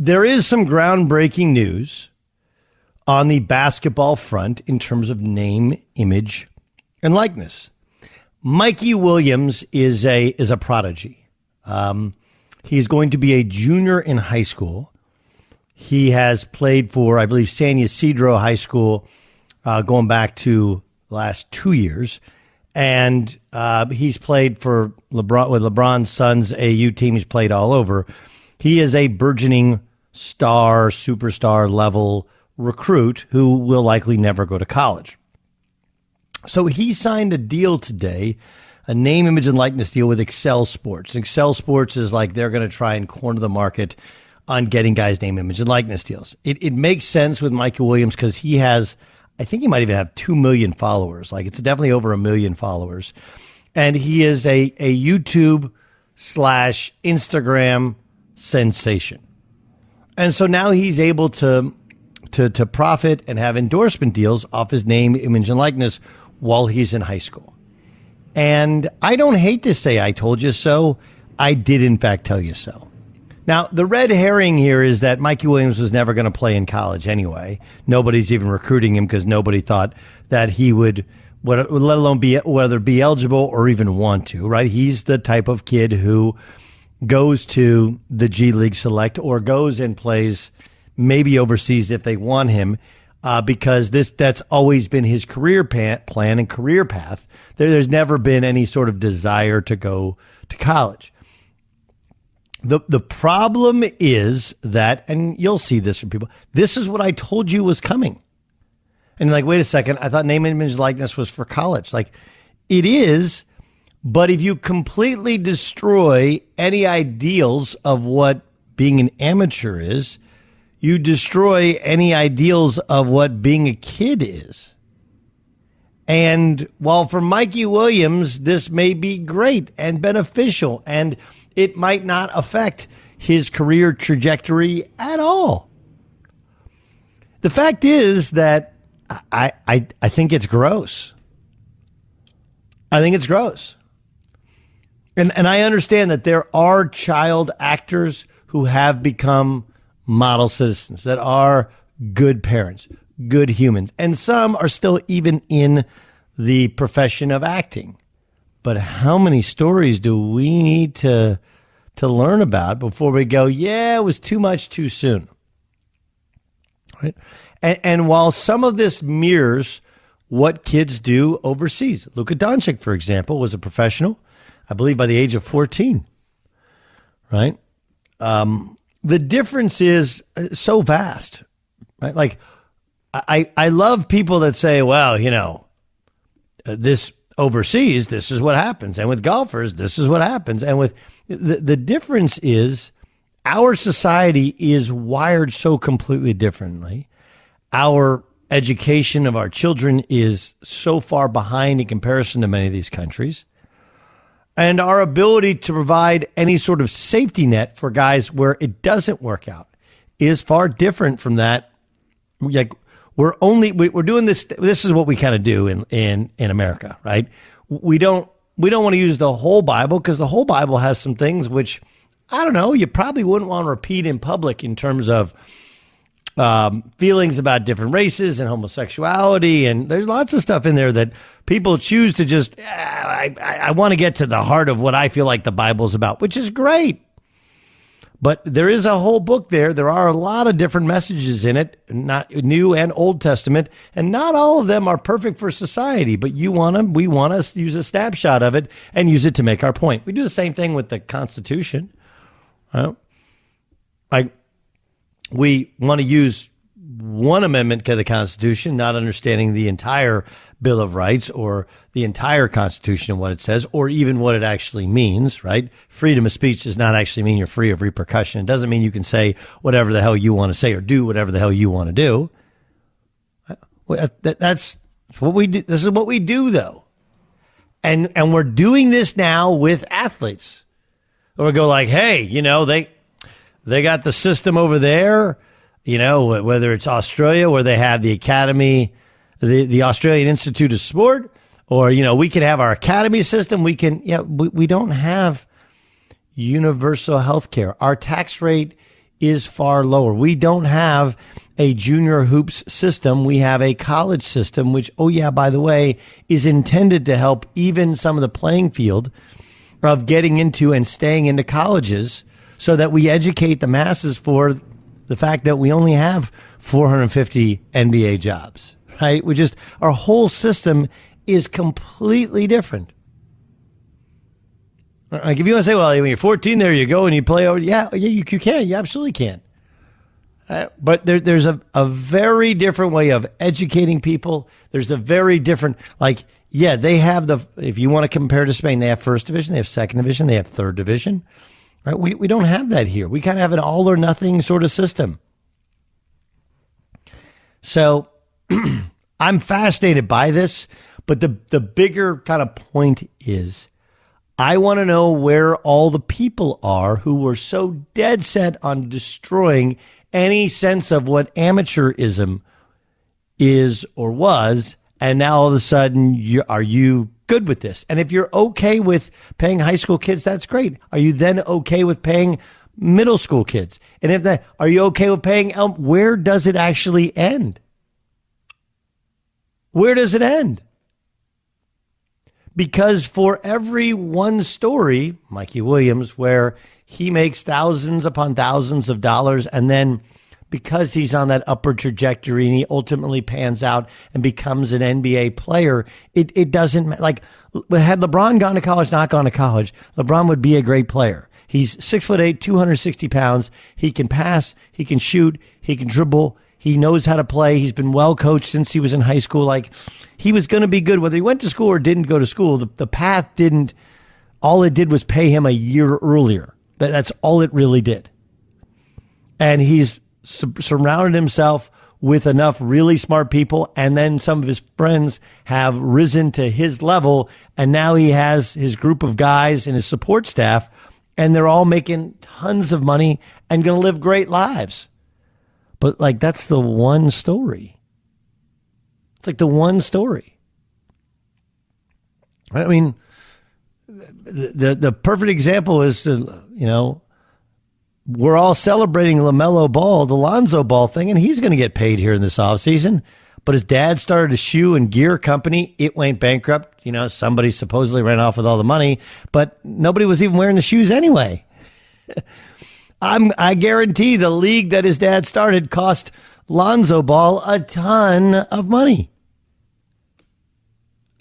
there is some groundbreaking news on the basketball front in terms of name, image, and likeness. Mikey Williams is a prodigy. He's going to be a junior in high school. He has played for, I believe, San Ysidro High School going back to the last 2 years. And he's played for LeBron, with LeBron's son's AU team. He's played all over. He is a burgeoning star, superstar level recruit who will likely never go to college. So he signed a deal today, a name, image, and likeness deal with Excel Sports. Excel Sports is like they're going to try and corner the market on getting guys' name, image, and likeness deals. It makes sense with Mikey Williams because he has, I think he might even have 2 million followers. Like it's definitely over 1 million followers. And he is a YouTube / Instagram sensation. And so now he's able to profit and have endorsement deals off his name, image, and likeness while he's in high school. And I don't hate to say I told you so. I did, in fact, tell you so. Now, the red herring here is that Mikey Williams was never going to play in college anyway. Nobody's even recruiting him because nobody thought that he would, let alone whether be eligible or even want to, right? He's the type of kid who goes to the G League Select or goes and plays maybe overseas if they want him, because that's always been his career plan and career path. There's never been any sort of desire to go to college. The problem is that, and you'll see this from people, this is what I told you was coming. And you're like, wait a second, I thought name, image, likeness was for college. Like, it is, but if you completely destroy any ideals of what being an amateur is, you destroy any ideals of what being a kid is. And while for Mikey Williams, this may be great and beneficial, and it might not affect his career trajectory at all. The fact is that I think it's gross. I think it's gross. And I understand that there are child actors who have become model citizens, that are good parents, good humans, and some are still even in the profession of acting. But how many stories do we need to learn about before we go, yeah, it was too much too soon? Right? And while some of this mirrors what kids do overseas, Luka Doncic, for example, was a professional, I believe, by the age of 14. Right? The difference is so vast, right? Like, I love people that say, well, you know, this overseas, this is what happens. And with golfers, this is what happens. And with the difference is our society is wired so completely differently. Our education of our children is so far behind in comparison to many of these countries. And our ability to provide any sort of safety net for guys where it doesn't work out is far different from that. Like, we're doing this. This is what we kind of do in America, right? We don't want to use the whole Bible because the whole Bible has some things which, I don't know, you probably wouldn't want to repeat in public in terms of feelings about different races and homosexuality. And there's lots of stuff in there that people choose to just, I want to get to the heart of what I feel like the Bible's about, which is great. But there is a whole book there. There are a lot of different messages in it, not New and Old Testament, and not all of them are perfect for society. But we want to use a snapshot of it and use it to make our point. We do the same thing with the Constitution. We want to use one amendment to the Constitution, not understanding the entire Bill of Rights or the entire Constitution and what it says, or even what it actually means, right? Freedom of speech does not actually mean you're free of repercussion. It doesn't mean you can say whatever the hell you want to say or do whatever the hell you want to do. That's what we do. This is what we do, though. And we're doing this now with athletes. Or we go like, hey, you know, they got the system over there, you know, whether it's Australia where they have the academy, the Australian Institute of Sport, or, you know, we can have our academy system. We don't have universal health care. Our tax rate is far lower. We don't have a junior hoops system. We have a college system, which, oh yeah, by the way, is intended to help even some of the playing field of getting into and staying into colleges so that we educate the masses for the fact that we only have 450 NBA jobs, right? Our whole system is completely different. Like if you want to say, well, when you're 14, there you go and you play over. Yeah, you can. You absolutely can. But there's a very different way of educating people. There's a very different, they have if you want to compare to Spain, they have first division, they have second division, they have third division. Right? We don't have that here. We kind of have an all or nothing sort of system. So I'm fascinated by this, but the bigger kind of point is I want to know where all the people are who were so dead set on destroying any sense of what amateurism is or was, and now all of a sudden, are you good with this? And if you're okay with paying high school kids, that's great. Are you then okay with paying middle school kids? And if that, are you okay with paying? Where does it actually end? Where does it end? Because for every one story, Mikey Williams, where he makes thousands upon thousands of dollars, and then because he's on that upward trajectory and he ultimately pans out and becomes an NBA player, it doesn't, had LeBron gone to college, not gone to college, LeBron would be a great player. He's 6'8", 260 pounds. He can pass, he can shoot, he can dribble, he knows how to play. He's been well coached since he was in high school. He was going to be good whether he went to school or didn't go to school. The path didn't, all it did was pay him a year earlier. That's all it really did. And he's surrounded himself with enough really smart people, and then some of his friends have risen to his level, and now he has his group of guys and his support staff, and they're all making tons of money and going to live great lives. But that's the one story. It's the one story. I mean, the perfect example is, we're all celebrating LaMelo Ball, the Lonzo Ball thing, and he's going to get paid here in this offseason. But his dad started a shoe and gear company. It went bankrupt. Somebody supposedly ran off with all the money, but nobody was even wearing the shoes anyway. I guarantee the league that his dad started cost Lonzo Ball a ton of money.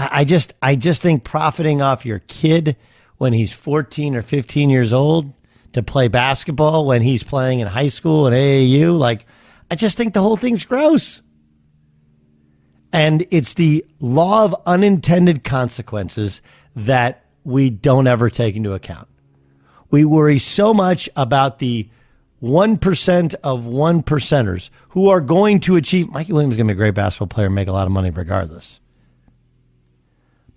I just think profiting off your kid when he's 14 or 15 years old to play basketball when he's playing in high school and AAU, I just think the whole thing's gross. And it's the law of unintended consequences that we don't ever take into account. We worry so much about the 1% of 1%ers who are going to achieve. Mikey Williams is going to be a great basketball player and make a lot of money regardless.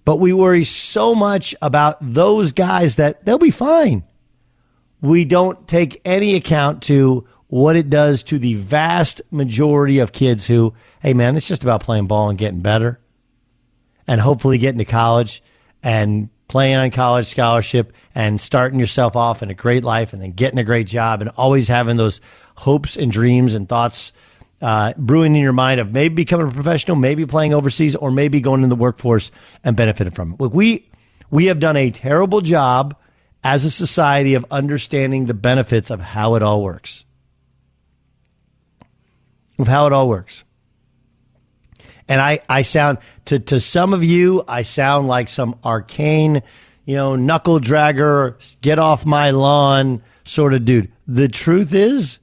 But we worry so much about those guys that they'll be fine. We don't take any account to what it does to the vast majority of kids who, hey man, it's just about playing ball and getting better and hopefully getting to college and playing on college scholarship and starting yourself off in a great life and then getting a great job and always having those hopes and dreams and thoughts brewing in your mind of maybe becoming a professional, maybe playing overseas, or maybe going in the workforce and benefiting from it. Look, we have done a terrible job as a society of understanding the benefits of how it all works. Of how it all works. And I sound, to some of you, I sound like some arcane, knuckle dragger, get off my lawn sort of dude. The truth is,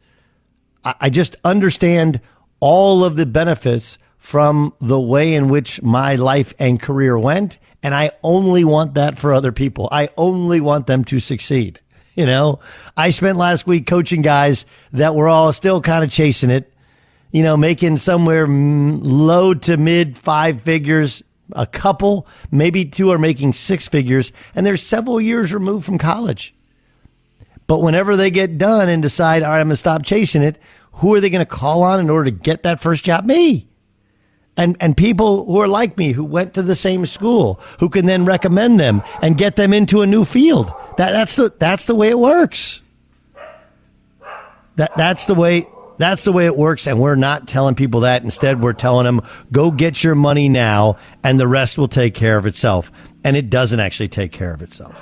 I just understand all of the benefits from the way in which my life and career went, and I only want that for other people. I only want them to succeed. I spent last week coaching guys that were all still kind of chasing it, making somewhere low to mid 5 figures. A couple, maybe 2 are making 6 figures, and they're several years removed from college. But whenever they get done and decide, all right, I'm going to stop chasing it, who are they going to call on in order to get that first job? Me. And people who are like me, who went to the same school, who can then recommend them and get them into a new field. That's the way it works. That's the way. That's the way it works, and we're not telling people that. Instead, we're telling them, go get your money now, and the rest will take care of itself. And it doesn't actually take care of itself.